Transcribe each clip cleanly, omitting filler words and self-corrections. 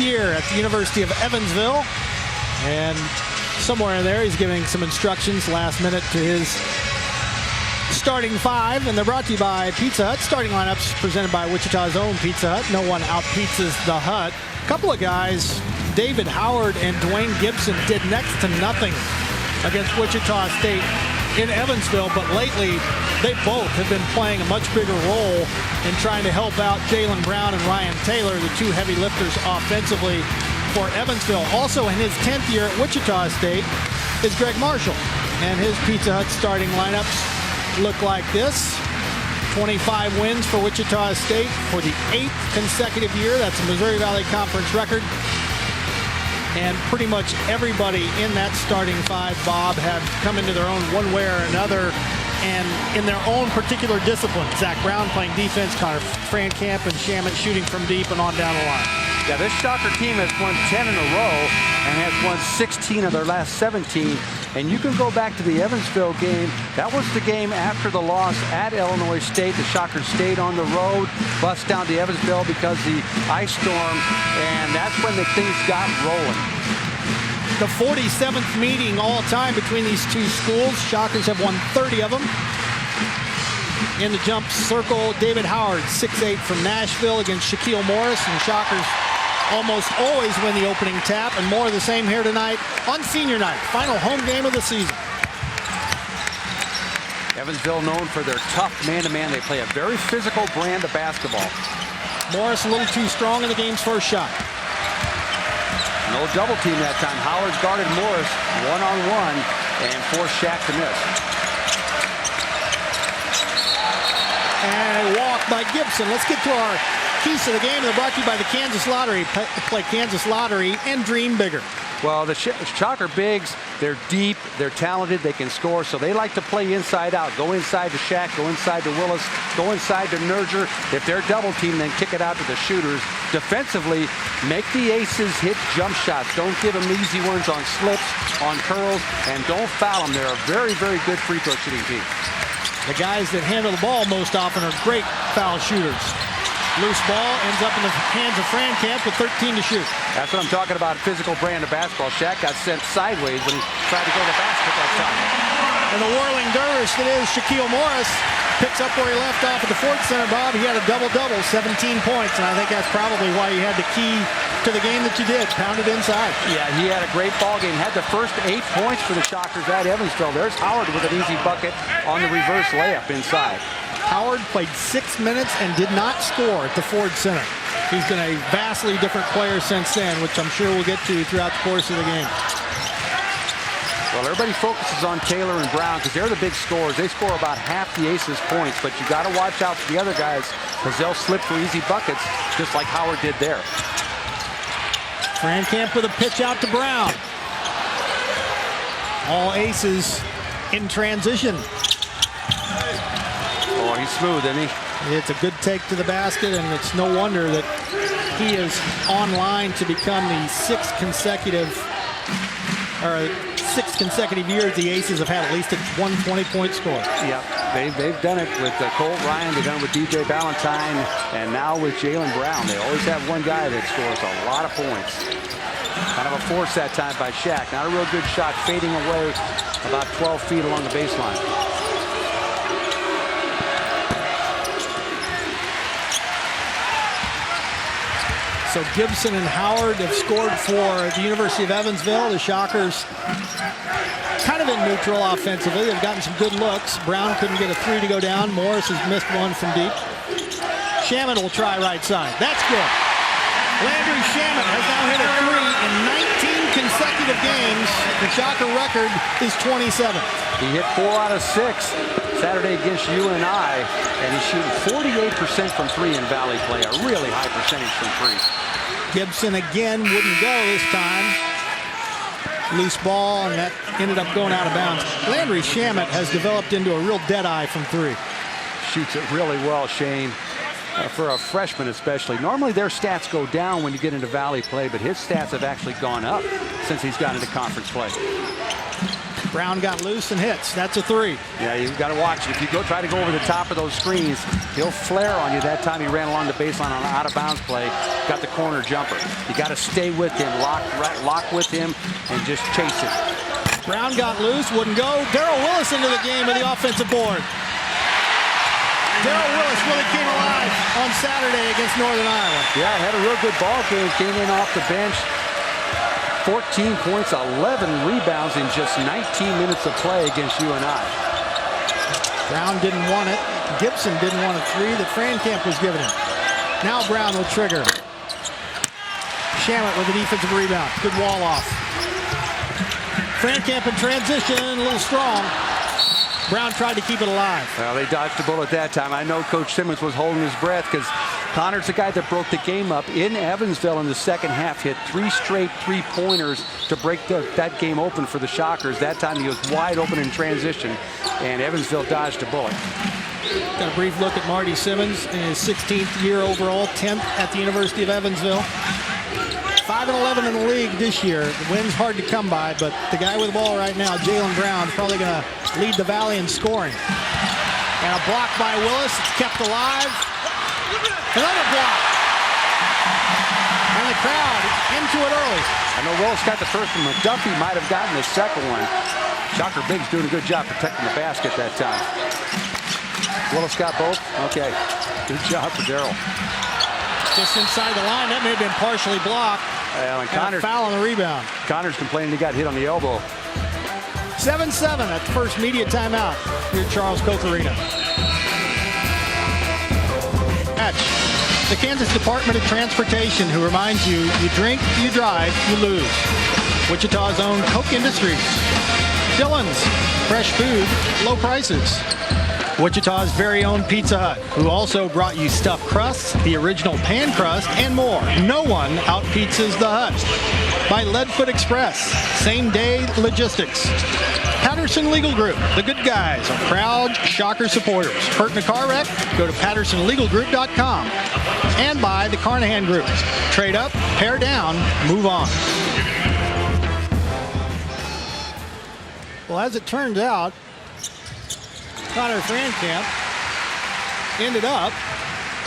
year at the University of Evansville. And somewhere in there, he's giving some instructions last minute to his starting five. And they're brought to you by Pizza Hut. Starting lineups presented by Wichita's own Pizza Hut. No one out-pizzas the Hut. A couple of guys, David Howard and Dwayne Gibson, did next to nothing against Wichita State in Evansville, but lately they both have been playing a much bigger role in trying to help out Jalen Brown and Ryan Taylor, the two heavy lifters offensively for Evansville. Also in his 10th year at Wichita State is Greg Marshall, and his Pizza Hut starting lineups look like this. 25 wins for Wichita State for the 8th consecutive year. That's a Missouri Valley Conference record. And pretty much everybody in that starting five, Bob, have come into their own one way or another and in their own particular discipline. Zach Brown playing defense, Connor Frankamp and Shamet shooting from deep and on down the line. Yeah, this Shocker team has won 10 in a row and has won 16 of their last 17. And you can go back to the Evansville game. That was the game after the loss at Illinois State. The Shockers stayed on the road, bust down to Evansville because the ice storm, and that's when the things got rolling. The 47th meeting all time between these two schools. Shockers have won 30 of them. In the jump circle, David Howard, 6'8" from Nashville against Shaquille Morris, and Shockers almost always win the opening tap, and more of the same here tonight on senior night, final home game of the season. Evansville known for their tough man-to-man. They play a very physical brand of basketball. Morris a little too strong in the game's first shot. No double team that time. Howard guarded Morris one-on-one and forced Shaq to miss. And a walk by Gibson. Let's get to our keys to the game. They're brought to you by the Kansas Lottery. Play Kansas Lottery and dream bigger. Well, the Shocker bigs, they're deep, they're talented, they can score, so they like to play inside out. Go inside to Shaq, go inside to Willis, go inside to Nerger. If they're double teamed, then kick it out to the shooters. Defensively, make the aces hit jump shots. Don't give them easy ones on slips, on curls, and don't foul them. They're a very, very good free throw shooting team. The guys that handle the ball most often are great foul shooters. Loose ball ends up in the hands of Frankamp with 13 to shoot. That's what I'm talking about, physical brand of basketball. Shaq got sent sideways when he tried to go to the basket that time. And the whirling dervish that is Shaquille Morris picks up where he left off at the Ford Center, Bob. He had a double-double, 17 points, and I think that's probably why you had the key to the game that you did, pounded inside. Yeah, he had a great ball game. Had the first 8 points for the Shockers at Evansville. There's Howard with an easy bucket on the reverse layup inside. Howard played 6 minutes and did not score at the Ford Center. He's been a vastly different player since then, which I'm sure we'll get to throughout the course of the game. Well, everybody focuses on Taylor and Brown because they're the big scorers. They score about half the Aces' points, but you got to watch out for the other guys because they'll slip for easy buckets, just like Howard did there. Frankamp with a pitch out to Brown. All Aces in transition. Oh, he's smooth, isn't he? It's a good take to the basket, and it's no wonder that he is on line to become the 6th consecutive years the Aces have had at least one 20-point score. Yep, they've done it with Colt Ryan, they've done it with DJ Ballantyne, and now with Jalen Brown. They always have one guy that scores a lot of points. Kind of a force that time by Shaq. Not a real good shot, fading away about 12 feet along the baseline. So Gibson and Howard have scored for the University of Evansville. The Shockers kind of in neutral offensively. They've gotten some good looks. Brown couldn't get a 3 to go down. Morris has missed one from deep. Shamet will try right side. That's good. Landry Shamet has now hit a 3 in 19 consecutive games. The Shocker record is 27. He hit 4 out of 6 Saturday against UNI, and he's shooting 48% from 3 in Valley play, a really high percentage from 3. Gibson again wouldn't go this time. Loose ball, and that ended up going out of bounds. Landry Shamet has developed into a real dead-eye from 3. Shoots it really well, Shane, for a freshman especially. Normally their stats go down when you get into Valley play, but his stats have actually gone up since he's gotten into conference play. Brown got loose and hits. That's a 3. Yeah, you've got to watch it. If you try to go over the top of those screens, he'll flare on you. That time he ran along the baseline on an out-of-bounds play, got the corner jumper. You got to stay with him, lock with him, and just chase him. Brown got loose, wouldn't go. Darrell Willis into the game with the offensive board. Darrell Willis really came alive on Saturday against Northern Iowa. Yeah, had a real good ball game. Came in off the bench. 14 points, 11 rebounds in just 19 minutes of play against UNI. Brown didn't want it. Gibson didn't want a 3 that Frankamp was giving him. Now Brown will trigger. Shamet with a defensive rebound. Good wall off. Frankamp in transition, a little strong. Brown tried to keep it alive. Well, they dodged the bullet that time. I know Coach Simmons was holding his breath because Connor's the guy that broke the game up in Evansville in the second half. Hit 3 straight 3-pointers to break that game open for the Shockers. That time he was wide open in transition, and Evansville dodged a bullet. Got a brief look at Marty Simmons in his 16th year overall, 10th at the University of Evansville. 5-11 in the league this year. The win's hard to come by, but the guy with the ball right now, Jalen Brown, is probably going to lead the Valley in scoring. And a block by Willis. It's kept alive. Another block. And the crowd into it early. I know Willis got the first one. McDuffie might have gotten the second one. Shocker Biggs doing a good job protecting the basket that time. Willis got both? Okay. Good job for Darrell. Just inside the line. That may have been partially blocked. And Connor, foul on the rebound. Connor's complaining he got hit on the elbow. 7-7 at the first media timeout here at Charles Koch Arena. The Kansas Department of Transportation, who reminds you, you drink, you drive, you lose. Wichita's own Koch Industries. Dillon's, fresh food, low prices. Wichita's very own Pizza Hut, who also brought you stuffed crusts, the original pan crust, and more. No one out-pizzas the Hut. By Leadfoot Express, same-day logistics. Patterson Legal Group, the good guys are proud Shocker supporters. Hurt in a car wreck? Go to pattersonlegalgroup.com. And by the Carnahan Group. Trade up, pair down, move on. Well, as it turns out, Connor Frankamp ended up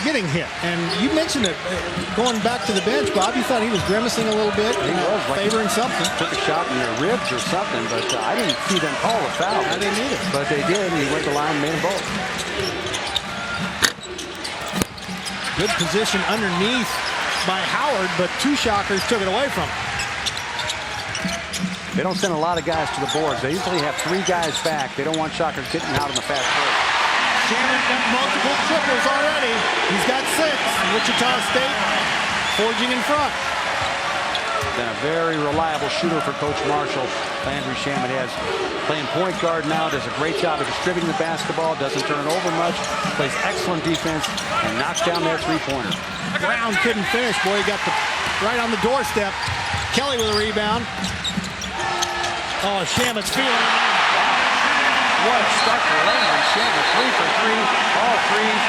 getting hit. And you mentioned it, going back to the bench, Bob, you thought he was grimacing a little bit, favoring something. Took a shot in the ribs or something, but I didn't see them call a foul. I didn't either. But they did, and he went to the line and made them both. Good position underneath by Howard, but 2 Shockers took it away from him. They don't send a lot of guys to the boards. They usually have 3 guys back. They don't want Shockers getting out on the fast break. Shannon got multiple triples already. He's got 6. Wichita State forging in front. Been a very reliable shooter for Coach Marshall. Landry Shamet has playing point guard now. Does a great job of distributing the basketball. Doesn't turn it over much. Plays excellent defense and knocks down that 3-pointer. Brown couldn't finish. Boy, he got right on the doorstep. Kelly with a rebound. Oh, Shamet's feeling it. What a start for Landry Shamet. 3 for 3, all threes.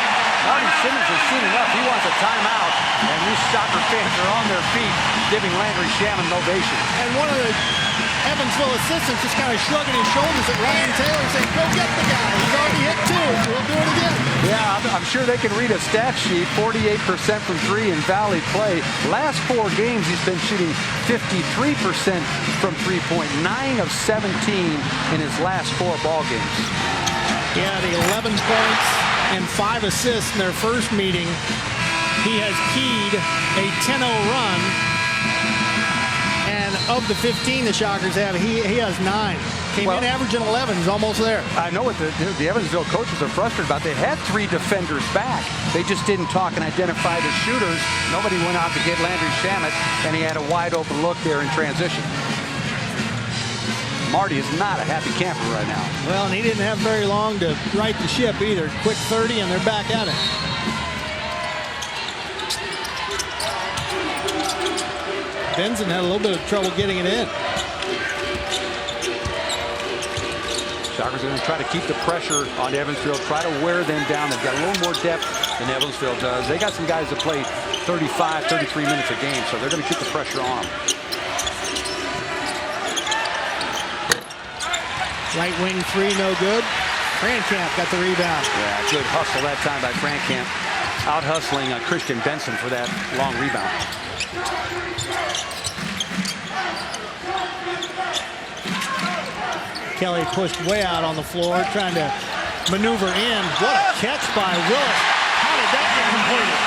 Marty Simmons has seen enough. He wants a timeout. And these Shocker fans are on their feet, giving Landry Shamet an ovation. And one of the Evansville assistants just kind of shrugging his shoulders at Ryan Taylor, saying, go get the guy. He's already hit 2. We'll do it again. Yeah, I'm sure they can read a stat sheet. 48% from 3 in Valley play. Last 4 games, he's been shooting 53% from 3-point. 9 of 17 in his last 4 ball games. He had 11 points and 5 assists in their first meeting. He has keyed a 10-0 run. And of the 15 the Shockers have, he has 9. Came in averaging 11. He's almost there. I know what the Evansville coaches are frustrated about. They had 3 defenders back. They just didn't talk and identify the shooters. Nobody went out to get Landry Shamet, and he had a wide open look there in transition. Marty is not a happy camper right now. Well, and he didn't have very long to right the ship either. Quick 30, and they're back at it. Benson had a little bit of trouble getting it in. Shockers are going to try to keep the pressure on Evansville, try to wear them down. They've got a little more depth than Evansville does. They got some guys that play 35, 33 minutes a game, so they're going to keep the pressure on them. Right wing three, no good. Frankamp got the rebound. Yeah, good hustle that time by Frankamp. Out hustling Christian Benson for that long rebound. Kelly pushed way out on the floor, trying to maneuver in. What a catch by Willis. How did that get completed?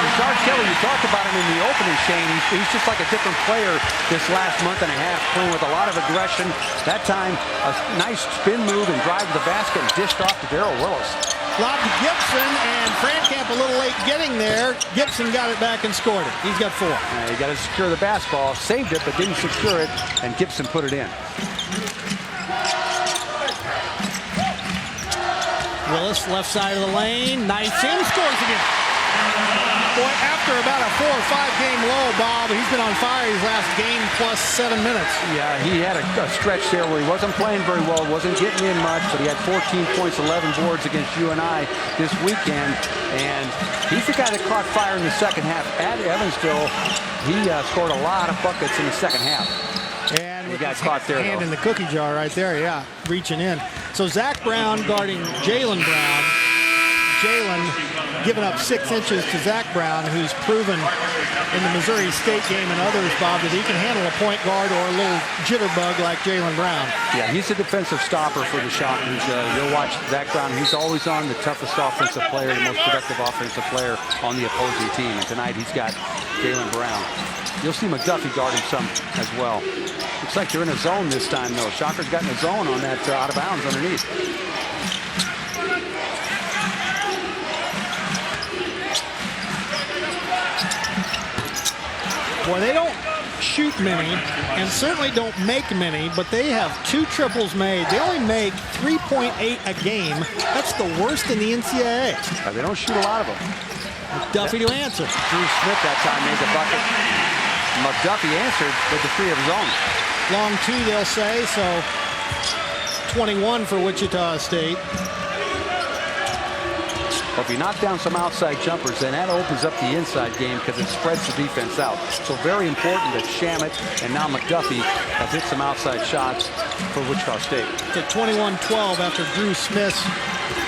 Rashard Kelly, you talked about him in the opening, Shane. He's just like a different player this last month and a half, playing with a lot of aggression. That time, a nice spin move and drive to the basket and dished off to Darrell Willis. Lob to Gibson, and Frankamp a little late getting there. Gibson got it back and scored it. He's got 4. He got to secure the basketball, saved it, but didn't secure it, and Gibson put it in. Willis, left side of the lane, nice in, scores again. Boy, after about a 4 or 5 game low, Bob, he's been on fire his last game plus 7 minutes. Yeah, he had a stretch there where he wasn't playing very well, wasn't getting in much, but he had 14 points, 11 boards against UNI this weekend, and he's the guy that caught fire in the second half at Evansville. He scored a lot of buckets in the second half. And he got caught there, hand though. in the cookie jar right there, yeah, reaching in. So Zach Brown guarding Jalen Brown. Jalen giving up 6 inches to Zach Brown, who's proven in the Missouri State game and others, Bob, that he can handle a point guard or a little jitterbug like Jalen Brown. Yeah, he's a defensive stopper for the Shockers. You'll watch Zach Brown. He's always on the toughest offensive player, the most productive offensive player on the opposing team. And tonight he's got Jalen Brown. You'll see McDuffie guard him some as well. Looks like they're in a zone this time, though. Shockers got in a zone on that out of bounds underneath. Boy, they don't shoot many and certainly don't make many, but they have 2 triples made. They only make 3.8 a game. That's the worst in the NCAA. They don't shoot a lot of them. McDuffie to answer. Drew Smith that time made the bucket. McDuffie answered with the 3 of his own. Long 2, they'll say, so 21 for Wichita State. But if you knock down some outside jumpers, then that opens up the inside game because it spreads the defense out. So very important that Shamet and now McDuffie have hit some outside shots for Wichita State. To 21-12 after Drew Smith's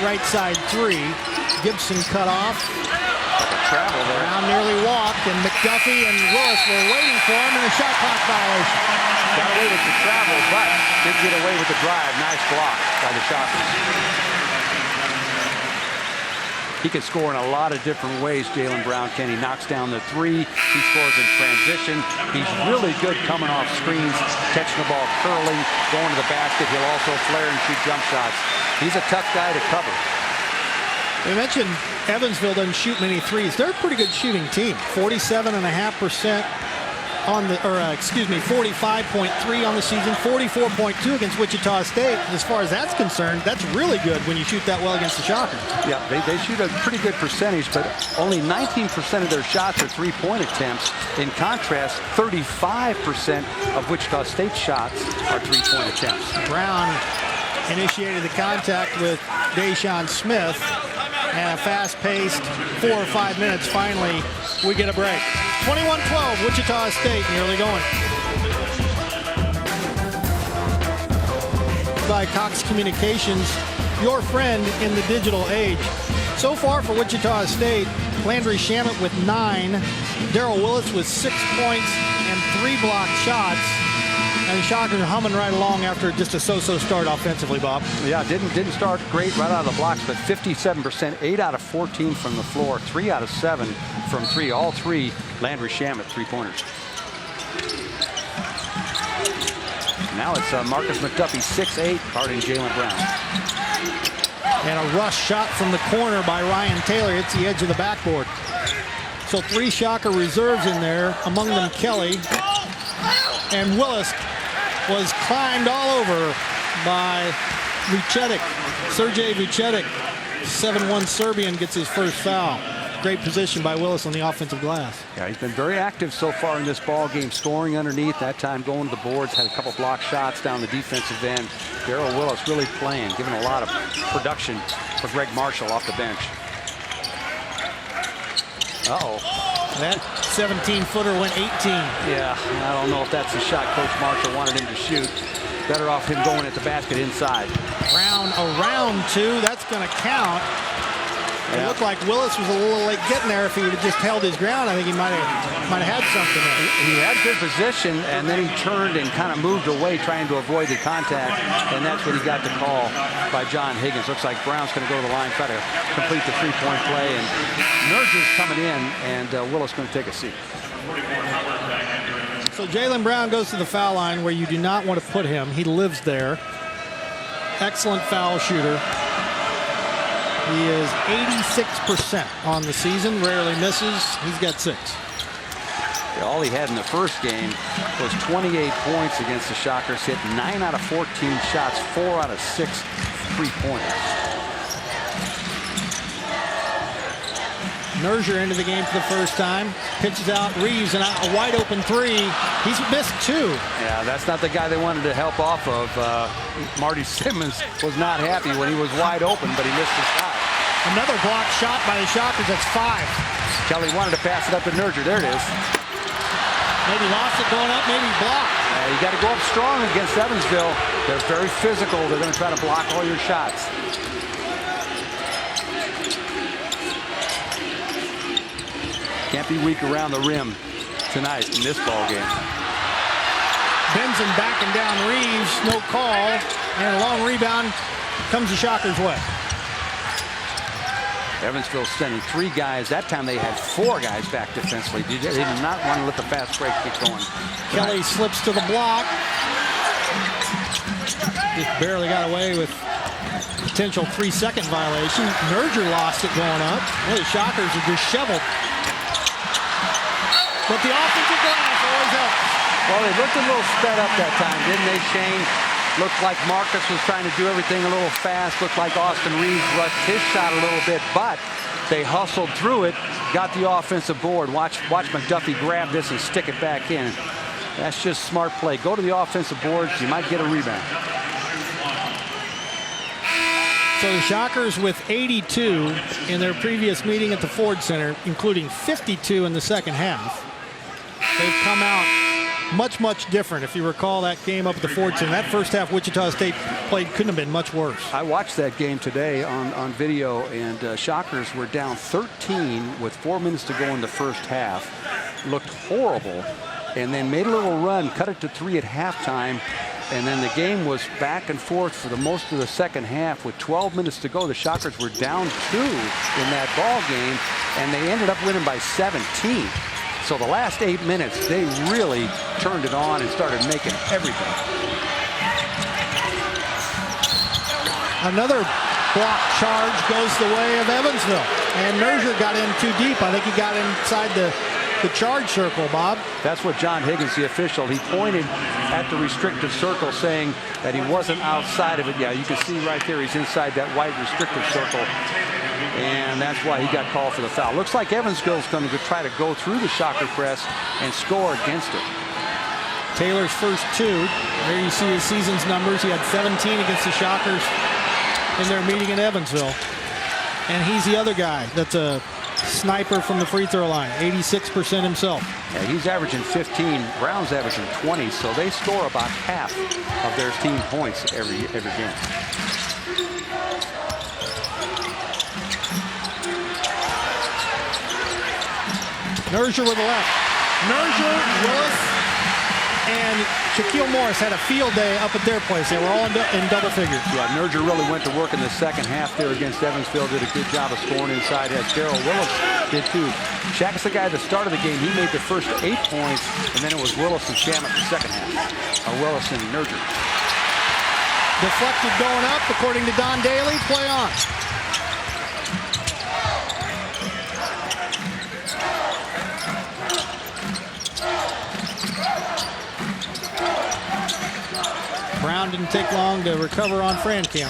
right side 3. Gibson cut off. Travel there. Brown nearly walked, and McDuffie and Willis were waiting for him in a shot clock violation. Got away with the travel, but did get away with the drive. Nice block by the Shockers. He can score in a lot of different ways, Jalen Brown can. He knocks down the 3. He scores in transition. He's really good coming off screens, catching the ball, curling, going to the basket. He'll also flare and shoot jump shots. He's a tough guy to cover. We mentioned Evansville doesn't shoot many threes. They're a pretty good shooting team. 47.5% on the, 45.3 on the season, 44.2 against Wichita State. As far as that's concerned, that's really good when you shoot that well against the Shockers. Yeah, they shoot a pretty good percentage, but only 19% of their shots are 3-point attempts. In contrast, 35% of Wichita State shots are 3-point attempts. Brown initiated the contact with Deshaun Smith. And a fast-paced 4 or 5 minutes. Finally, we get a break. 21-12, Wichita State nearly going. By Cox Communications, your friend in the digital age. So far for Wichita State, Landry Shamet with 9, Darrell Willis with 6 points and 3 blocked shots. And the Shockers are humming right along after just a so-so start offensively, Bob. Yeah, didn't start great right out of the blocks, but 57%, 8 out of 14 from the floor, 3 out of 7 from 3. All 3 Landry Shamet 3-pointers. Now it's Marcus McDuffie, 6'8", guarding Jalen Brown. And a rush shot from the corner by Ryan Taylor. Hits the edge of the backboard. So 3 Shocker reserves in there, among them Kelly. And Willis was climbed all over by Vucetic. Sergej Vucetic, 7'1" Serbian, gets his first foul. Great position by Willis on the offensive glass. Yeah, he's been very active so far in this ball game, scoring underneath, that time going to the boards, had a couple block shots down the defensive end. Darrell Willis really playing, giving a lot of production for Greg Marshall off the bench. Uh-oh. That 17-footer went 18. Yeah, I don't know if that's the shot Coach Marshall wanted him to shoot. Better off him going at the basket inside. Brown around 2. That's going to count. It looked like Willis was a little late getting there. If he would have just held his ground, I think he might have had something there. He had good position, and then he turned and kind of moved away, trying to avoid the contact, and that's when he got the call by John Higgins. Looks like Brown's going to go to the line, try to complete the three-point play, and Nerger's coming in, and Willis going to take a seat. So Jaylen Brown goes to the foul line where you do not want to put him. He lives there. Excellent foul shooter. He is 86% on the season, rarely misses. He's got 6. Yeah, all he had in the first game was 28 points against the Shockers, hit 9 out of 14 shots, 4 out of 6 3-pointers. Nerger into the game for the first time. Pitches out Reeves, and a wide open 3. He's missed 2. Yeah, that's not the guy they wanted to help off of. Marty Simmons was not happy when he was wide open, but he missed his shot. Another blocked shot by the Shockers. That's 5. Kelly wanted to pass it up to Nerger. There it is. Maybe lost it going up, maybe blocked. You got to go up strong against Evansville. They're very physical. They're going to try to block all your shots. Can't be weak around the rim tonight in this ball game. Benson backing down Reeves, no call, and a long rebound comes the Shockers' way. Evansville sending 3 guys. That time they had 4 guys back defensively. They did not want to let the fast break get going. Kelly slips to the block. Just barely got away with potential 3-second violation. Nerger lost it going up. Well, the Shockers are disheveled. But the offensive glass always helps. Well, they looked a little sped up that time, didn't they, Shane? Looked like Marcus was trying to do everything a little fast. Looked like Austin Reeves rushed his shot a little bit, but they hustled through it, got the offensive board. Watch McDuffie grab this and stick it back in. That's just smart play. Go to the offensive boards. You might get a rebound. So the Shockers with 82 in their previous meeting at the Ford Center, including 52 in the second half. They've come out much different. If you recall that game up at the Ford Center, that first half Wichita State played couldn't have been much worse. I watched that game today on video, and Shockers were down 13 with 4 minutes to go in the first half. Looked horrible, and then made a little run, cut it to 3 at halftime, and then the game was back and forth for the most of the second half. With 12 minutes to go, the Shockers were down 2 in that ball game, and they ended up winning by 17. So the last 8 minutes, they really turned it on and started making everything. Another block charge goes the way of Evansville. And Nerger got in too deep. I think he got inside the charge circle, Bob. That's what John Higgins, the official, he pointed at the restrictive circle saying that he wasn't outside of it. Yeah, you can see right there he's inside that white restrictive circle. And that's why he got called for the foul. Looks like Evansville's going to try to go through the Shocker press and score against it. Taylor's first 2. There you see his season's numbers. He had 17 against the Shockers in their meeting in Evansville. And he's the other guy that's a sniper from the free throw line, 86% himself. Yeah, he's averaging 15. Brown's averaging 20, so they score about half of their team points every game. Nerger with the left. Nerger, Willis, and Shaquille Morris had a field day up at their place. They were all in double figures. Yeah, Nerger really went to work in the second half there against Evansville. Did a good job of scoring inside, as Darrell Willis did too. Shaq's the guy at the start of the game. He made the first 8 points, and then it was Willis and Shamet the second half. Willis and Nerger. Deflected going up, according to Don Daly. Play on. Brown didn't take long to recover on Frankamp.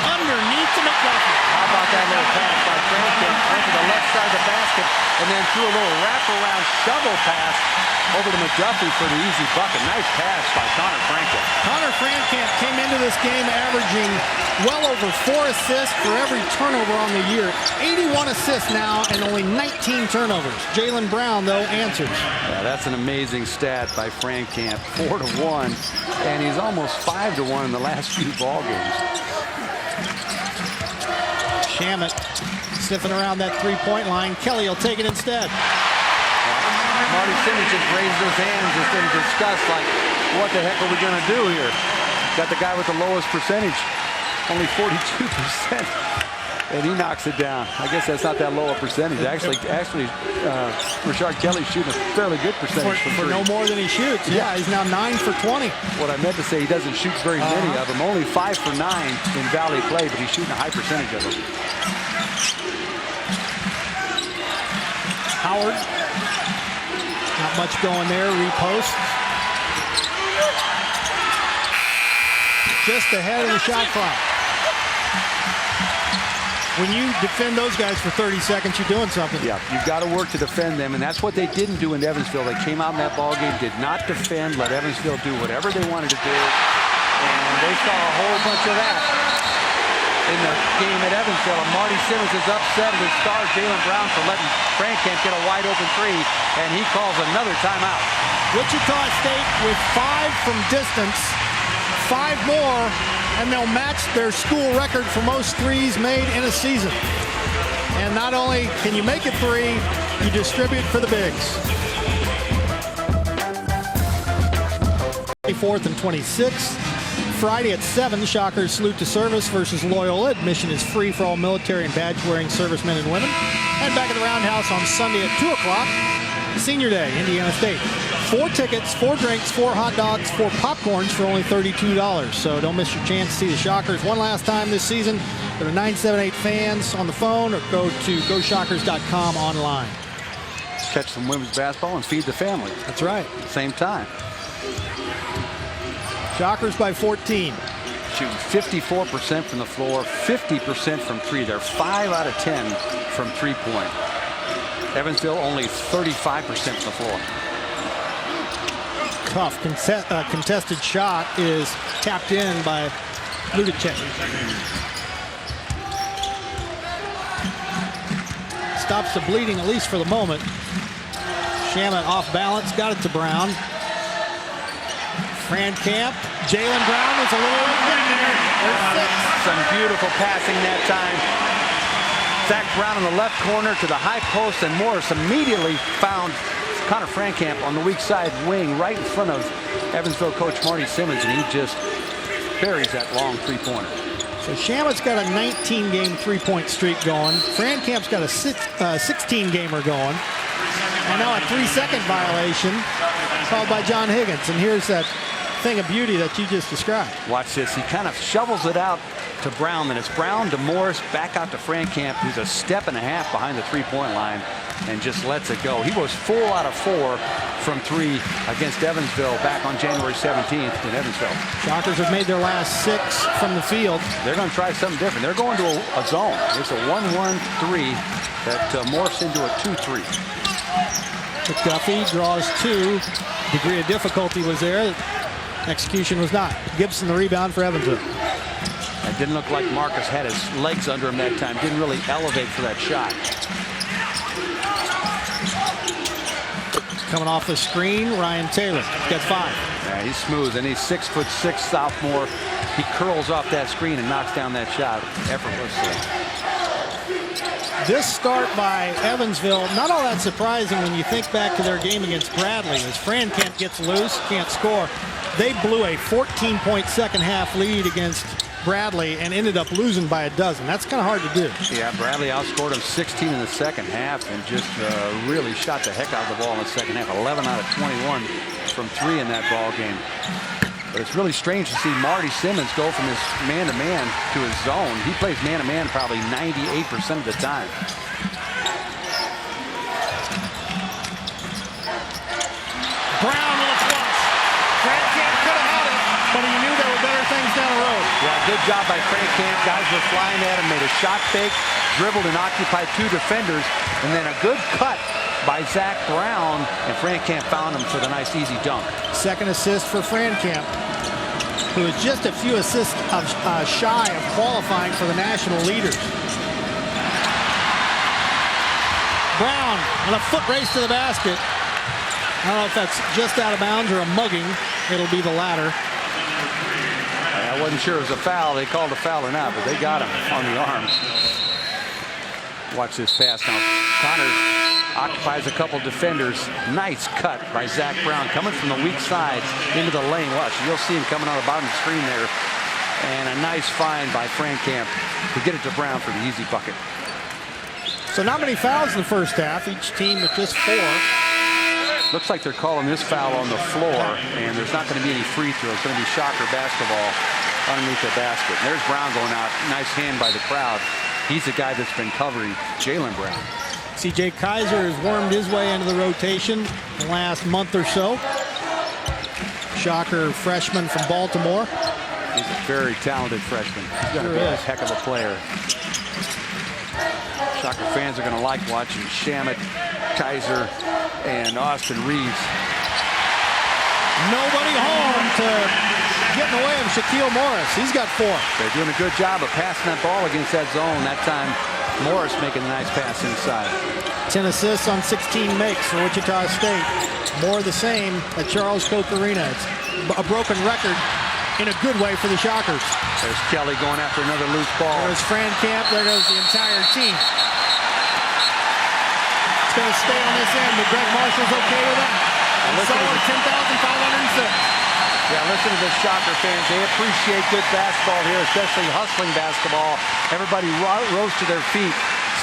Underneath to McDuffie. How about that little pass by Frankamp, went to the left side of the basket, and then threw a little wraparound shovel pass over to McDuffie for the easy bucket. Nice pass by Connor Frankamp. Connor Frankamp came into this game averaging well over 4 assists for every turnover on the year. 81 assists now and only 19 turnovers. Jaylen Brown, though, answers. Yeah, that's an amazing stat by Frankamp. 4-1, and he's almost 5-1 in the last few ball games. Shamet sniffing around that three-point line. Kelly will take it instead. Marty Simmons just raised his hands just in disgust, like, what the heck are we going to do here? Got the guy with the lowest percentage, only 42%, and he knocks it down. I guess that's not that low a percentage. Actually, Rashard Kelly's shooting a fairly good percentage for no more than he shoots. Yeah, he's now 9 for 20. What I meant to say, he doesn't shoot very many of them. Only 5 for 9 in Valley play, but he's shooting a high percentage of them. Howard. Not much going there. Repost. Just ahead of the shot clock. When you defend those guys for 30 seconds, you're doing something. Yeah, you've got to work to defend them, and that's what they didn't do in Evansville. They came out in that ball game, did not defend, let Evansville do whatever they wanted to do, and they saw a whole bunch of that in the game at Evansville. And Marty Simmons is upset at his star Jaylen Brown for letting Frankamp get a wide open three, and he calls another timeout. Wichita State with 5 from distance, 5 more, and they'll match their school record for most threes made in a season. And not only can you make a three, you distribute for the bigs. 24th and 26th. Friday at 7, the Shockers salute to service versus Loyola. Admission is free for all military and badge-wearing servicemen and women. And back at the Roundhouse on Sunday at 2 o'clock, Senior Day, Indiana State. 4 tickets, 4 drinks, 4 hot dogs, 4 popcorns for only $32. So don't miss your chance to see the Shockers one last time this season. Go to 978 Fans on the phone or go to GoShockers.com online. Catch some women's basketball and feed the family. That's right. At the same time. Shockers by 14. Shooting 54% from the floor, 50% from 3. They're 5 out of 10 from 3-point. Evansville only 35% from the floor. Tough contested shot is tapped in by Ludacek. Stops the bleeding, at least for the moment. Shamet off balance, got it to Brown. Frankamp, Jaylen Brown was a little in there. There's 6. Some beautiful passing that time. Zach Brown in the left corner to the high post, and Morris immediately found Connor Frankamp on the weak side wing right in front of Evansville coach Marty Simmons, and he just buries that long three-pointer. So Shamet's got a 19-game three-point streak going. Frankamp's got a 16-gamer going. And now a 3-second violation called by John Higgins. And here's that thing of beauty that you just described. Watch this. He kind of shovels it out to Brown. Then it's Brown to Morris, back out to Frankamp, who's a step and a half behind the three-point line, and just lets it go. He was 4 out of 4 from 3 against Evansville back on January 17th in Evansville. Shockers have made their last 6 from the field. They're going to try something different. They're going to a zone. It's a 1-1-3 that morphs into a 2-3. McDuffie draws 2. Degree of difficulty was there. Execution was not. Gibson the rebound for Evansville. It didn't look like Marcus had his legs under him that time. Didn't really elevate for that shot. Coming off the screen, Ryan Taylor. He's got 5. Yeah, he's smooth, and he's 6'6" sophomore. He curls off that screen and knocks down that shot effortlessly. This start by Evansville, not all that surprising when you think back to their game against Bradley. As Frankamp gets loose, can't score. They blew a 14-point second-half lead against Bradley and ended up losing by 12. That's kind of hard to do. Yeah, Bradley outscored him 16 in the second half and just really shot the heck out of the ball in the second half. 11 out of 21 from 3 in that ball game. But it's really strange to see Marty Simmons go from his man-to-man to his zone. He plays man-to-man probably 98% of the time. Brown with a flush. Frankamp could have had it, but he knew there were better things down the road. Yeah, good job by Frank Camp. Guys were flying at him, made a shot fake, dribbled and occupied 2 defenders, and then a good cut by Zach Brown, and Frank Camp found him for the nice easy dunk. Second assist for Frank Camp, who is just a few assists shy of qualifying for the national leaders. Brown on a foot race to the basket. I don't know if that's just out of bounds or a mugging. It'll be the latter. I wasn't sure it was a foul. They called a foul or not, but they got him on the arm. Watch this pass now. Connor occupies a couple defenders. Nice cut by Zach Brown coming from the weak side into the lane. Watch, you'll see him coming on the bottom of the screen there. And a nice find by Frank Camp to get it to Brown for the easy bucket. So not many fouls in the first half. Each team with just 4. Looks like they're calling this foul on the floor, and there's not going to be any free throws. It's going to be Shocker basketball underneath the basket. And there's Brown going out. Nice hand by the crowd. He's the guy that's been covering Jalen Brown. C.J. Kaiser has wormed his way into the rotation the last month or so. Shocker freshman from Baltimore. He's a very talented freshman. He's going to be a heck of a player. Shocker fans are going to like watching Shamet, Kaiser, and Austin Reeves. Nobody home to get in the way of Shaquille Morris. He's got 4. They're doing a good job of passing that ball against that zone. That time, Morris making a nice pass inside. 10 assists on 16 makes for Wichita State. More the same at Charles Koch Arena. It's a broken record in a good way for the Shockers. There's Kelly going after another loose ball. There's Fran Camp. There goes the entire team. It's going to stay on this end, but Greg Marshall's okay with that. Solid 10,506. Yeah, listen to the Shocker fans. They appreciate good basketball here, especially hustling basketball. Everybody rose to their feet.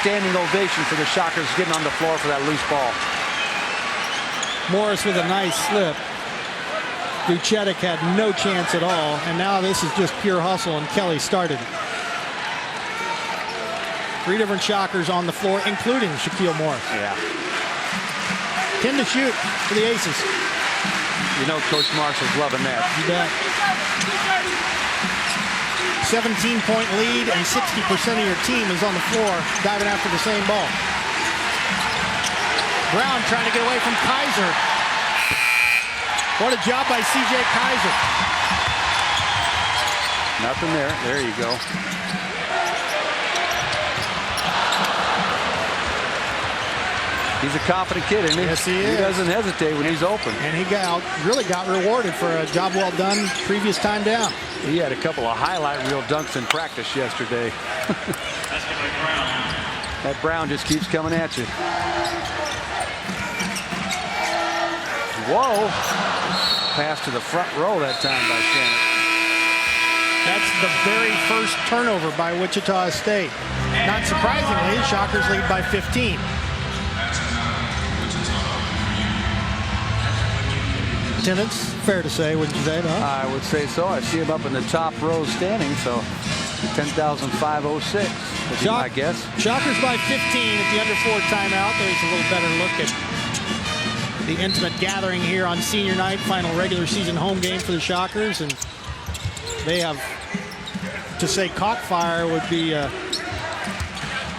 Standing ovation for the Shockers getting on the floor for that loose ball. Morris with a nice slip. Vucetic had no chance at all, and now this is just pure hustle, and Kelly started it. 3 different Shockers on the floor, including Shaquille Morris. Yeah. 10 to shoot for the Aces. You know Coach Marshall's loving that. You bet. 17-point lead, and 60% of your team is on the floor diving after the same ball. Brown trying to get away from Kaiser. What a job by C.J. Kaiser. Nothing there. There you go. He's a confident kid, isn't he? Yes, he is. He doesn't hesitate when he's open. And he really got rewarded for a job well done previous time down. He had a couple of highlight reel dunks in practice yesterday. That Brown just keeps coming at you. Whoa. Pass to the front row that time by Shannon. That's the very first turnover by Wichita State. Not surprisingly, Shockers lead by 15. Attendance, fair to say, wouldn't you say? No? I would say so. I see him up in the top row standing, so 10,506 would be my guess. Shockers by 15 at the under 4 timeout. There's a little better look at the intimate gathering here on senior night, final regular season home game for the Shockers, and they have, to say caught fire would be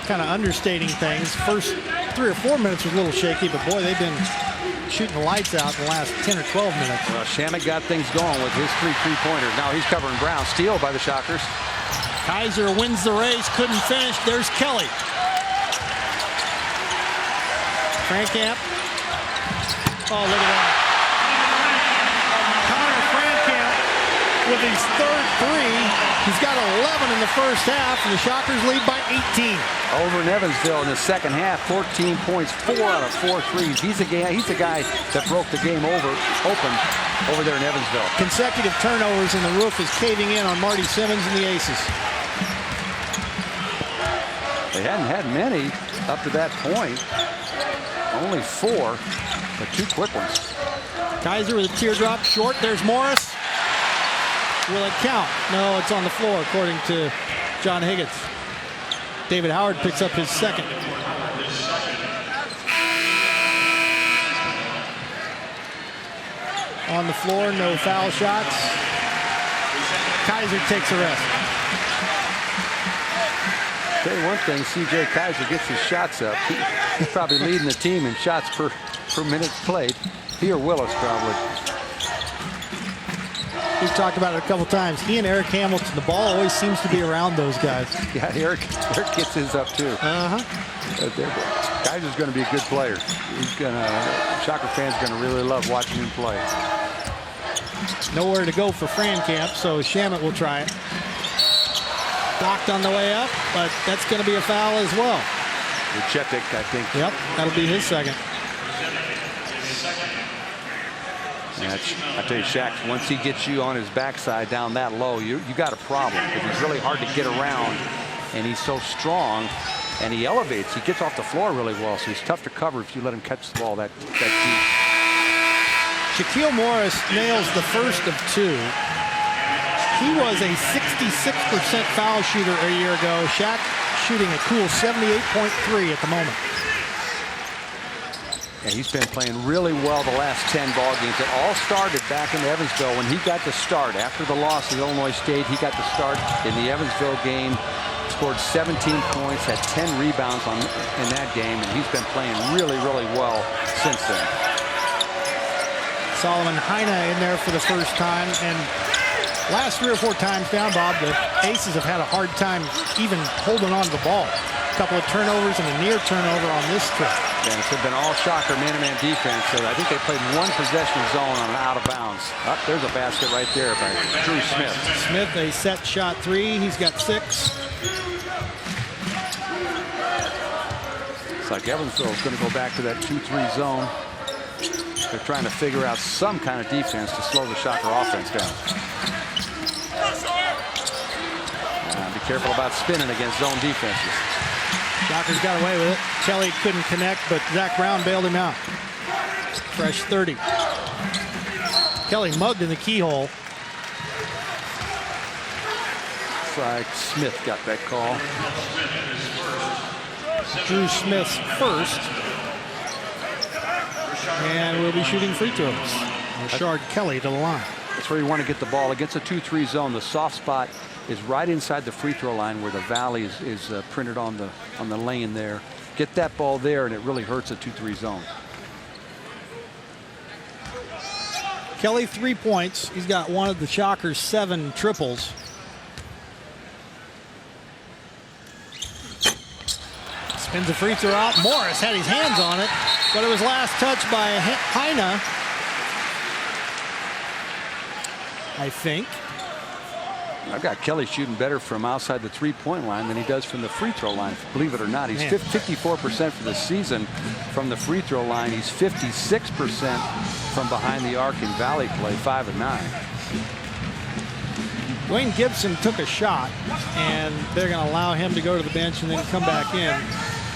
kind of understating things. First 3 or 4 minutes was a little shaky, but boy, they've been shooting the lights out in the last 10 or 12 minutes. Well, Shamet got things going with his 3 3-pointers. Now he's covering Brown. Steal by the Shockers. Kaiser wins the race, couldn't finish. There's Kelly. Frank Camp. Oh, look at that. Connor Frank Camp with his 3rd 3. He's got 11 in the first half, and the Shockers lead by 18. Over in Evansville in the second half, 14 points, 4 out of 4 threes. He's the guy that broke the game open over there in Evansville. Consecutive turnovers, and the roof is caving in on Marty Simmons and the Aces. They hadn't had many up to that point. Only 4, but 2 quick ones. Kaiser with a teardrop short. There's Morris. Will it count? No, it's on the floor, according to John Higgins. David Howard picks up his 2nd. On the floor, no foul shots. Kaiser takes a rest. Tell you one thing, C.J. Kaiser gets his shots up. He's probably leading the team in shots per minute played. He or Willis probably. We've talked about it a couple times. He and Eric Hamilton, the ball always seems to be around those guys. Yeah, Eric gets his up too. Kaiser's going to be a good player. Shocker fans are going to really love watching him play. Nowhere to go for Frankamp, so Shamet will try it. Blocked on the way up, but that's going to be a foul as well. Chetik, I think. Yep, that'll be his second. Yeah, I tell you, Shaq, once he gets you on his backside down that low, you got a problem. Because he's really hard to get around, and he's so strong, and he elevates. He gets off the floor really well, so he's tough to cover if you let him catch the ball that deep. Shaquille Morris nails the first of two. He was a 66% foul shooter a year ago. Shaq shooting a cool 78.3 at the moment. And he's been playing really well the last 10 ball games. It all started back in Evansville when he got the start. After the loss to Illinois State, he got the start in the Evansville game. Scored 17 points, had 10 rebounds in that game, and he's been playing really, really well since then. Solomon Heine in there for the first time, and last 3 or 4 times down, Bob, the Aces have had a hard time even holding on to the ball. A couple of turnovers and a near turnover on this trip. Yeah, it's been all Shocker man-to-man defense. So I think they played one possession zone on an out of bounds. Oh, there's a basket right there by Drew Smith. Smith, a set shot 3. He's got 6. It's like Evansville's going to go back to that 2-3 zone. They're trying to figure out some kind of defense to slow the Shocker offense down. Be careful about spinning against zone defenses. Shockers got away with it. Kelly couldn't connect, but Zach Brown bailed him out. Fresh 30. Kelly mugged in the keyhole. It's like Smith got that call. Drew Smith's first. And we'll be shooting free throws. Rashard Kelly to the line. That's where you want to get the ball against a 2-3 zone. The soft spot is right inside the free throw line where the valley is printed on the lane there. Get that ball there, and it really hurts a 2-3 zone. Kelly 3 points. He's got one of the Shockers' 7 triples. Spins the free throw out. Morris had his hands on it, but it was last touched by Heine, I think. I've got Kelly shooting better from outside the three-point line than he does from the free throw line. Believe it or not, he's 54% for the season from the free throw line. He's 56% from behind the arc in valley play, 5 and 9. Dwayne Gibson took a shot, and they're going to allow him to go to the bench and then come back in.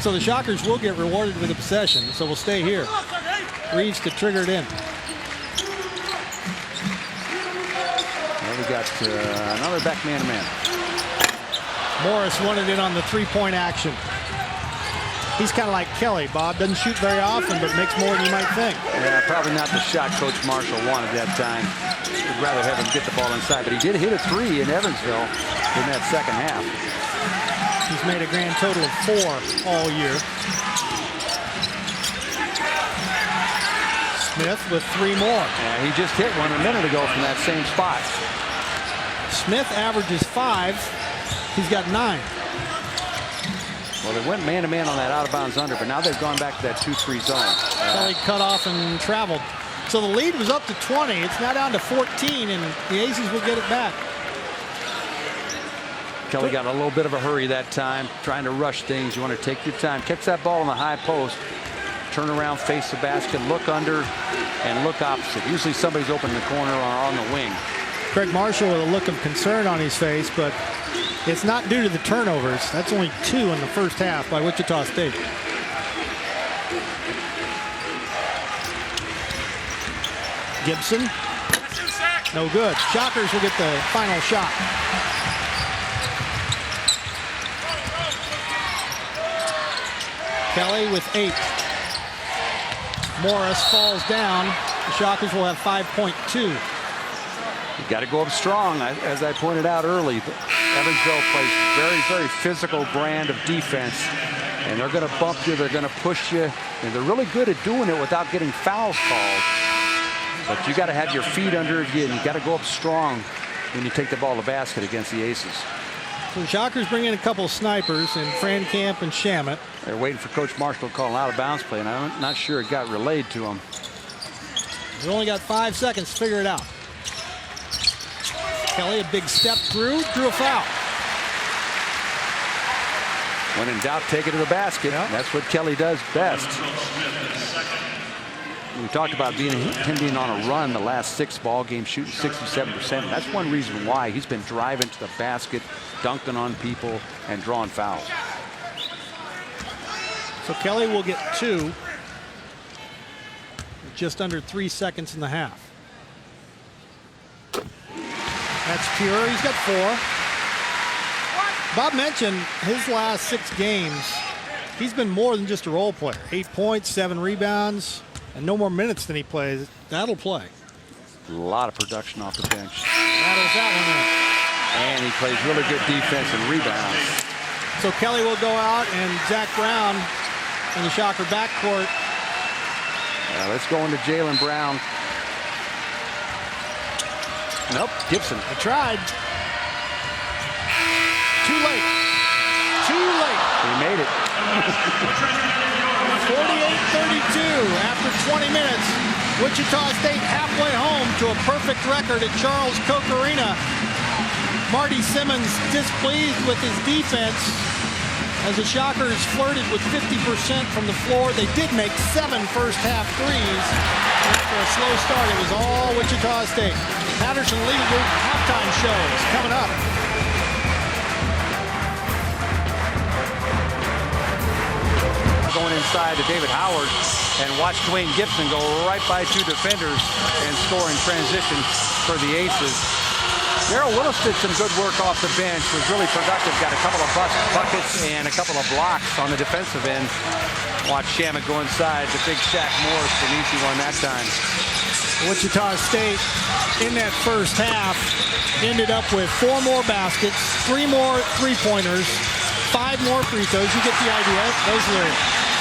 So the Shockers will get rewarded with a possession, so we'll stay here. Reeves to trigger it in. We got another back man-to-man. Morris wanted it on the three-point action. He's kind of like Kelly, Bob. Doesn't shoot very often, but makes more than you might think. Yeah, probably not the shot Coach Marshall wanted that time. Would rather have him get the ball inside, but he did hit a 3 in Evansville in that second half. He's made a grand total of 4 all year. Smith with 3 more. Yeah, he just hit one a minute ago from that same spot. Smith averages 5. He's got 9. Well, they went man-to-man on that out-of-bounds under, but now they've gone back to that 2-3 zone. Kelly cut off and traveled. So the lead was up to 20. It's now down to 14, and the Aces will get it back. Kelly got a little bit of a hurry that time, trying to rush things. You want to take your time. Catch that ball in the high post. Turn around, face the basket, look under, and look opposite. Usually somebody's open in the corner or on the wing. Craig Marshall with a look of concern on his face, but it's not due to the turnovers. That's only 2 in the first half by Wichita State. Gibson. No good. Shockers will get the final shot. Kelly with 8. Morris falls down. The Shockers will have 5.2. You got to go up strong. As I pointed out early, Evansville plays very, very physical brand of defense. And they're going to bump you. They're going to push you. And they're really good at doing it without getting fouls called. But you got to have your feet under you, and you got to go up strong when you take the ball to the basket against the Aces. So the Shockers bring in a couple of snipers in Frankamp and Shamet. They're waiting for Coach Marshall to call an out-of-bounds play, and I'm not sure it got relayed to him. They've only got 5 seconds to figure it out. Kelly, a big step through, drew a foul. When in doubt, take it to the basket. Yep. That's what Kelly does best. We talked about him being on a run the last 6 ball games, shooting 67%. That's one reason why he's been driving to the basket, dunking on people, and drawing fouls. So Kelly will get 2. Just under 3 seconds in the half. That's pure. He's got 4. Bob mentioned his last 6 games, he's been more than just a role player. 8 points, 7 rebounds, and no more minutes than he plays. That'll play. A lot of production off the bench. Rattles that one in. And he plays really good defense and rebounds. So Kelly will go out, and Zach Brown in the Shocker backcourt. Let's go into Jaylen Brown. Nope, Gibson. I tried. Too late. Too late. He made it. 48-32 after 20 minutes. Wichita State halfway home to a perfect record at Charles Koch Arena. Marty Simmons displeased with his defense as the Shockers flirted with 50% from the floor. They did make 7 first-half threes. After a slow start, it was all Wichita State. Patterson leading the halftime show is coming up. Going inside to David Howard, and watch Dwayne Gibson go right by 2 defenders and score in transition for the Aces. Darrell Willis did some good work off the bench, was really productive, got a couple of buckets and a couple of blocks on the defensive end. Watch Shamet go inside to big Shaq Morris, an easy one that time. Wichita State in that first half ended up with 4 more baskets, 3 more three-pointers, 5 more free throws. You get the idea. Those are the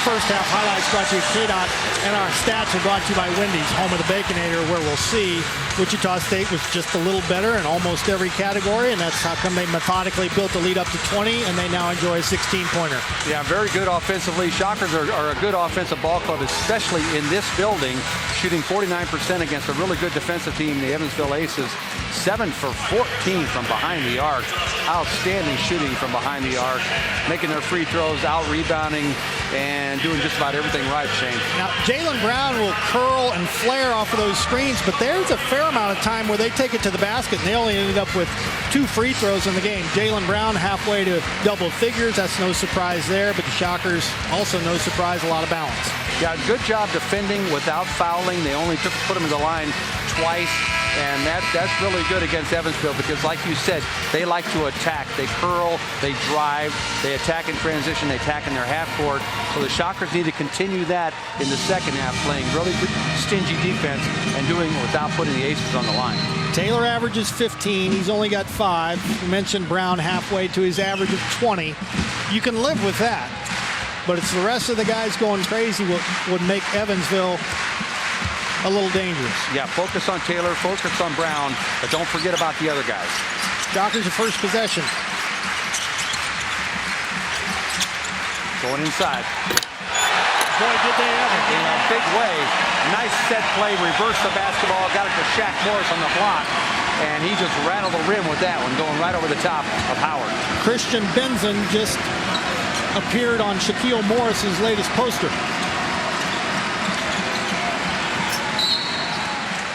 first half highlights brought to you by KDOT, and our stats are brought to you by Wendy's, home of the Baconator, where we'll see Wichita State was just a little better in almost every category, and that's how come they methodically built the lead up to 20, and they now enjoy a 16-pointer. Yeah, very good offensively. Shockers are a good offensive ball club, especially in this building, shooting 49% against a really good defensive team, the Evansville Aces. 7 for 14 from behind the arc. Outstanding shooting from behind the arc, making their free throws, out-rebounding, and doing just about everything right, Shane. Now, Jaylen Brown will curl and flare off of those screens, but there's a fair amount of time where they take it to the basket, and they only ended up with 2 free throws in the game. Jaylen Brown halfway to double figures. That's no surprise there, but the Shockers also no surprise, a lot of balance. Yeah, good job defending without fouling. They only put them in the line twice. And that's really good against Evansville because, like you said, they like to attack. They curl, they drive, they attack in transition, they attack in their half court. So the Shockers need to continue that in the second half, playing really good, stingy defense and doing it without putting the Aces on the line. Taylor averages 15. He's only got 5. You mentioned Brown halfway to his average of 20. You can live with that. But it's the rest of the guys going crazy would make Evansville a little dangerous. Yeah, focus on Taylor, focus on Brown, but don't forget about the other guys. Shockers a first possession. Going inside. Boy, did they ever. In a big way. Nice set play, reversed the basketball, got it to Shaq Morris on the block, and he just rattled the rim with that one, going right over the top of Howard. Christian Benson just appeared on Shaquille Morris's latest poster.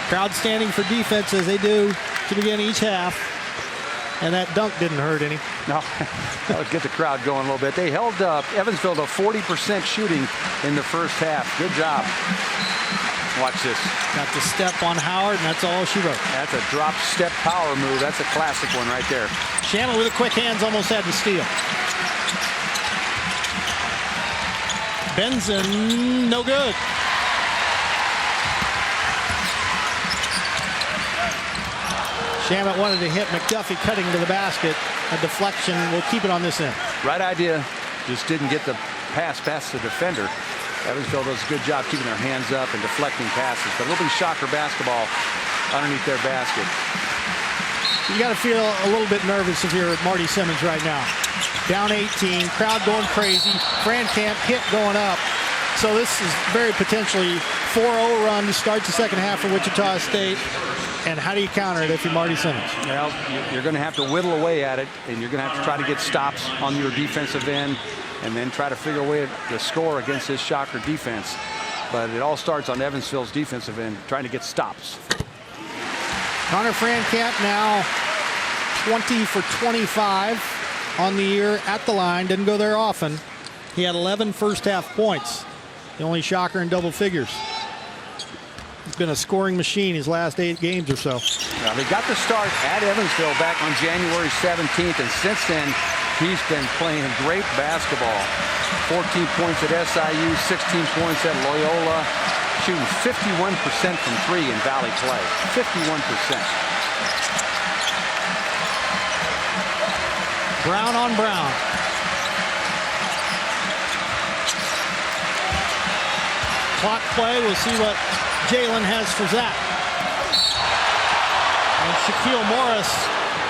Crowd standing for defense as they do to begin each half. And that dunk didn't hurt any. No, that would get the crowd going a little bit. They held Evansville to 40% shooting in the first half. Good job. Watch this. Got the step on Howard, and that's all she wrote. That's a drop step power move. That's a classic one right there. Shannon with the quick hands almost had the steal. Benson, no good. Shamet wanted to hit McDuffie cutting to the basket. A deflection. We'll keep it on this end. Right idea. Just didn't get the pass past the defender. Evansville does a good job keeping their hands up and deflecting passes. But it'll be Shocker basketball underneath their basket. You got to feel a little bit nervous if you're Marty Simmons right now. Down 18, crowd going crazy. Fran Camp hit going up. So this is very potentially 4-0 run to start the second half for Wichita State. And how do you counter it if you're Marty Simmons? Well, you're going to have to whittle away at it, and you're going to have to try to get stops on your defensive end, and then try to figure a way to score against this Shocker defense. But it all starts on Evansville's defensive end, trying to get stops. Connor Frankamp now 20 for 25 on the year at the line. Didn't go there often. He had 11 first half points. The only Shocker in double figures. He's been a scoring machine his last 8 games or so. Well, they got the start at Evansville back on January 17th, and since then, he's been playing great basketball. 14 points at SIU, 16 points at Loyola, shooting 51% from 3 in Valley play. 51%. Brown on Brown. Clock play. We'll see what Jalen has for Zach. And Shaquille Morris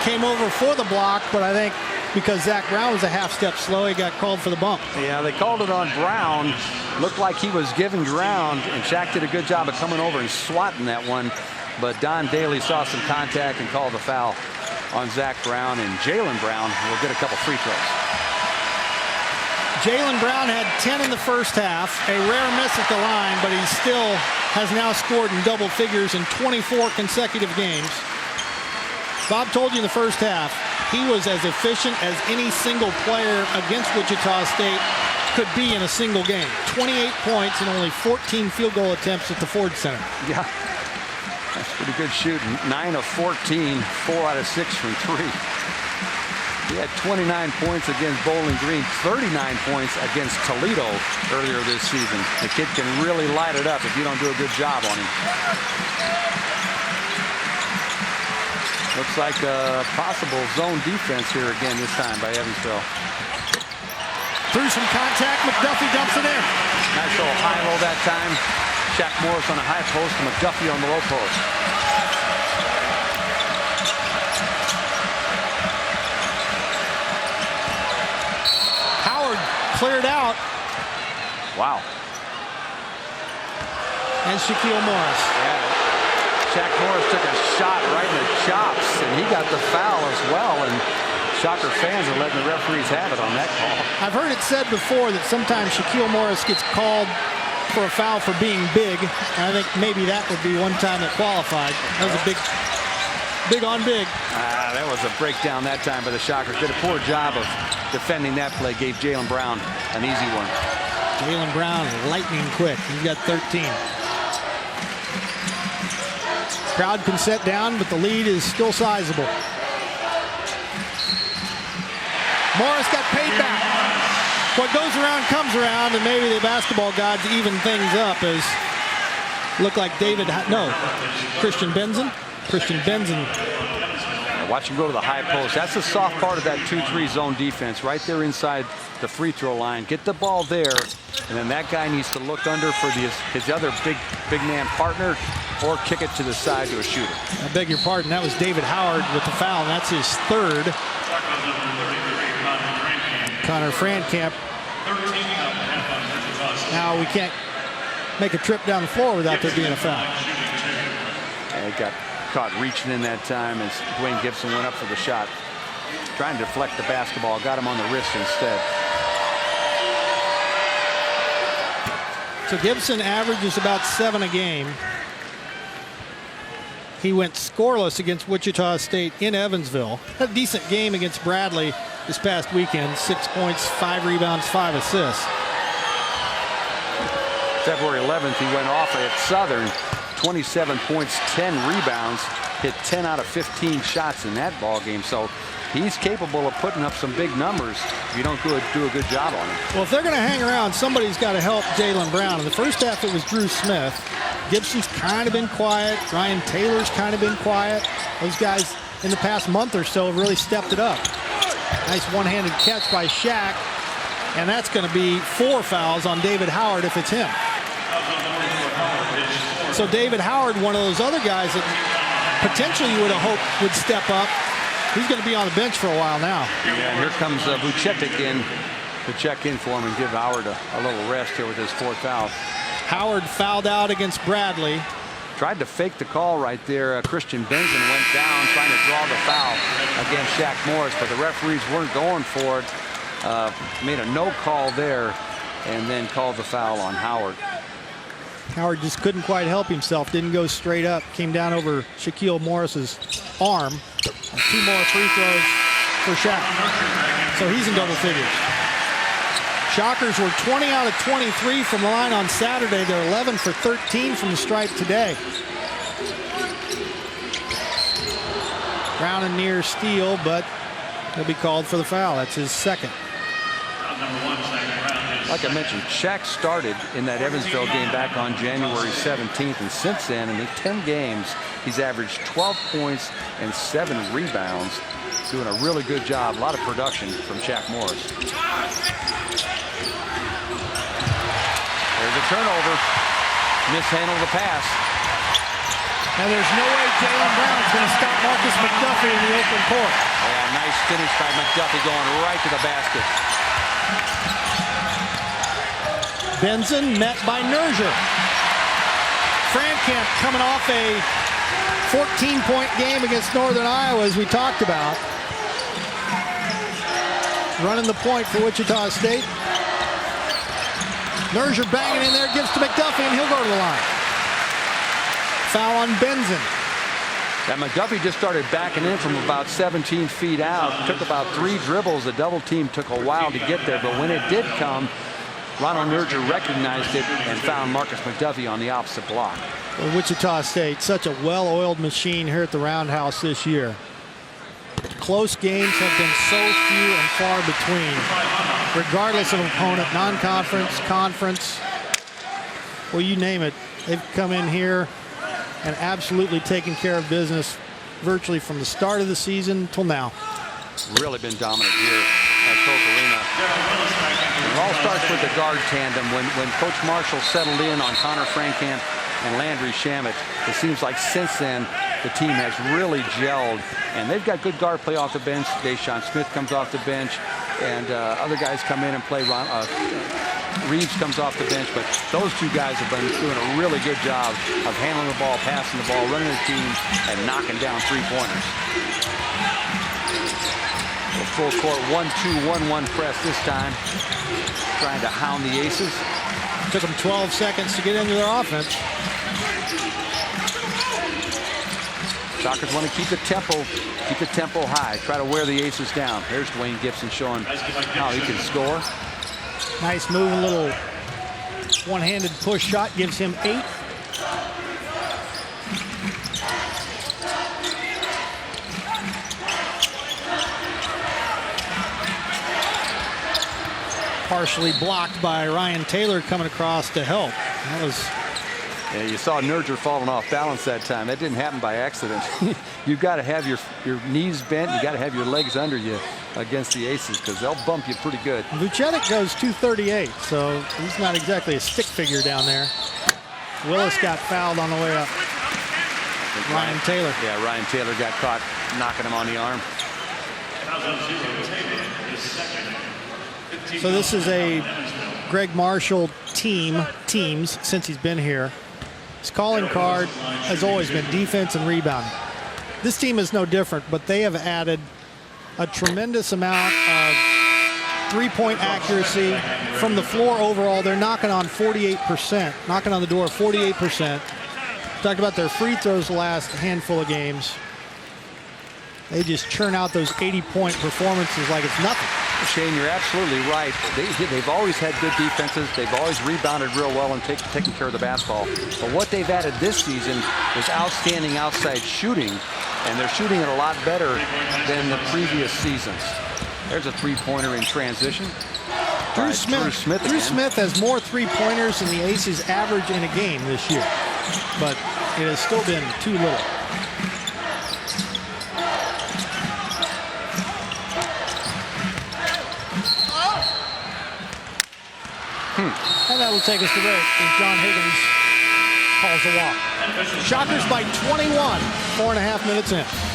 came over for the block, but I think because Zach Brown was a half step slow, he got called for the bump. Yeah, they called it on Brown. Looked like he was giving ground, and Shaq did a good job of coming over and swatting that one. But Don Daly saw some contact and called the foul on Zach Brown, and Jalen Brown will get a couple free throws. Jalen Brown had 10 in the first half, a rare miss at the line, but he still has now scored in double figures in 24 consecutive games. Bob told you in the first half, he was as efficient as any single player against Wichita State could be in a single game. 28 points and only 14 field goal attempts at the Ford Center. Yeah, that's pretty good shooting. 9 of 14, 4 out of 6 from 3. He had 29 points against Bowling Green, 39 points against Toledo earlier this season. The kid can really light it up if you don't do a good job on him. Looks like a possible zone defense here again this time by Evansville. Through some contact, McDuffie dumps it in. Nice little high-low that time. Shaq Morris on a high post and McDuffie on the low post. Cleared out. Wow. And Shaquille Morris. Yeah. Shaq Morris took a shot right in the chops, and he got the foul as well. And Shocker fans are letting the referees have it on that call. I've heard it said before that sometimes Shaquille Morris gets called for a foul for being big. And I think maybe that would be one time that qualified. That was a big on big. That was a breakdown that time by the Shockers. Did a poor job of defending that play. Gave Jalen Brown an easy one. Jalen Brown lightning quick. He's got 13. Crowd can set down, but the lead is still sizable. Morris got paid back. What goes around comes around, and maybe the basketball gods even things up as look like Christian Benson. Watch him go to the high post. That's the soft part of that 2-3 zone defense, right there inside the free throw line. Get the ball there, and then that guy needs to look under for his other big man partner, or kick it to the side to a shooter. I beg your pardon. That was David Howard with the foul, and that's his third. Connor Frankamp. Now we can't make a trip down the floor without there being a foul. Yeah, he got caught reaching in that time as Dwayne Gibson went up for the shot. Trying to deflect the basketball. Got him on the wrist instead. So Gibson averages about 7 a game. He went scoreless against Wichita State in Evansville. Had a decent game against Bradley this past weekend. 6 points, 5 rebounds, 5 assists. February 11th, he went off at Southern. 27 points, 10 rebounds, hit 10 out of 15 shots in that ball game. So he's capable of putting up some big numbers if you don't do a good job on him. Well, if they're going to hang around, somebody's got to help Jalen Brown. In the first half, it was Drew Smith. Gibson's kind of been quiet. Ryan Taylor's kind of been quiet. Those guys in the past month or so have really stepped it up. Nice one-handed catch by Shaq. And that's going to be 4 fouls on David Howard if it's him. So David Howard, one of those other guys that potentially you would have hoped would step up. He's going to be on the bench for a while now. Yeah, here comes Vucetic in to check in for him and give Howard a little rest here with his 4th foul. Howard fouled out against Bradley. Tried to fake the call right there. Christian Benson went down trying to draw the foul against Shaq Morris, but the referees weren't going for it. Made a no call there and then called the foul on Howard. Howard just couldn't quite help himself. Didn't go straight up. Came down over Shaquille Morris's arm. And 2 more free throws for Shaq. So he's in double figures. Shockers were 20 out of 23 from the line on Saturday. They're 11 for 13 from the stripe today. Brown and near steal, but he'll be called for the foul. That's his 2nd. Like I mentioned, Shaq started in that Evansville game back on January 17th, and since then, in the 10 games, he's averaged 12 points and 7 rebounds, doing a really good job. A lot of production from Shaq Morris. There's a turnover. Mishandled the pass. And there's no way Jaylen Brown's going to stop Marcus McDuffie in the open court. Yeah, nice finish by McDuffie going right to the basket. Benson met by Nerger. Frankamp coming off a 14-point game against Northern Iowa, as we talked about. Running the point for Wichita State. Nerger banging in there, gives to McDuffie, and he'll go to the line. Foul on Benson. That McDuffie just started backing in from about 17 feet out. Took about 3 dribbles. The double team took a while to get there, but when it did come, Ronald Nerger recognized it and found Marcus McDuffie on the opposite block. Well, Wichita State, such a well-oiled machine here at the Roundhouse this year. Close games have been so few and far between, regardless of opponent, non-conference, conference, well, you name it. They've come in here and absolutely taken care of business virtually from the start of the season till now. Really been dominant here at Koch Arena. It all starts with the guard tandem. When Coach Marshall settled in on Connor Frankamp and Landry Shamet, it seems like since then the team has really gelled, and they've got good guard play off the bench. Deshaun Smith comes off the bench, and other guys come in and play. Reeves comes off the bench, but those 2 guys have been doing a really good job of handling the ball, passing the ball, running the team, and knocking down 3-pointers. Full court 1-2-1-1 press this time, trying to hound the Aces. Took them 12 seconds to get into their offense. Shockers want to keep the tempo high, try to wear the Aces down. There's Dwayne Gibson showing how he can score. Nice move, a little one-handed push shot, gives him 8. Partially blocked by Ryan Taylor coming across to help. That was... Yeah, you saw Nerger falling off balance that time. That didn't happen by accident. You've got to have your knees bent. You got to have your legs under you against the Aces, because they'll bump you pretty good. Vucetic goes 238, so he's not exactly a stick figure down there. Willis got fouled on the way up. Ryan Taylor. Yeah, Ryan Taylor got caught knocking him on the arm. So this is a Greg Marshall teams since he's been here. His calling card has always been defense and rebounding. This team is no different, but they have added a tremendous amount of three-point accuracy from the floor overall. They're knocking on 48%, knocking on the door 48%. Talked about their free throws the last handful of games. They just churn out those 80-point performances like it's nothing. Shane, you're absolutely right. They've always had good defenses. They've always rebounded real well and taken care of the basketball. But what they've added this season is outstanding outside shooting, and they're shooting it a lot better than the previous seasons. There's a three-pointer in transition. Drew Smith has more three-pointers than the Aces average in a game this year. but it has still been too little. And that will take us to break as John Higgins calls the walk. Shockers by 21, 4.5 minutes in.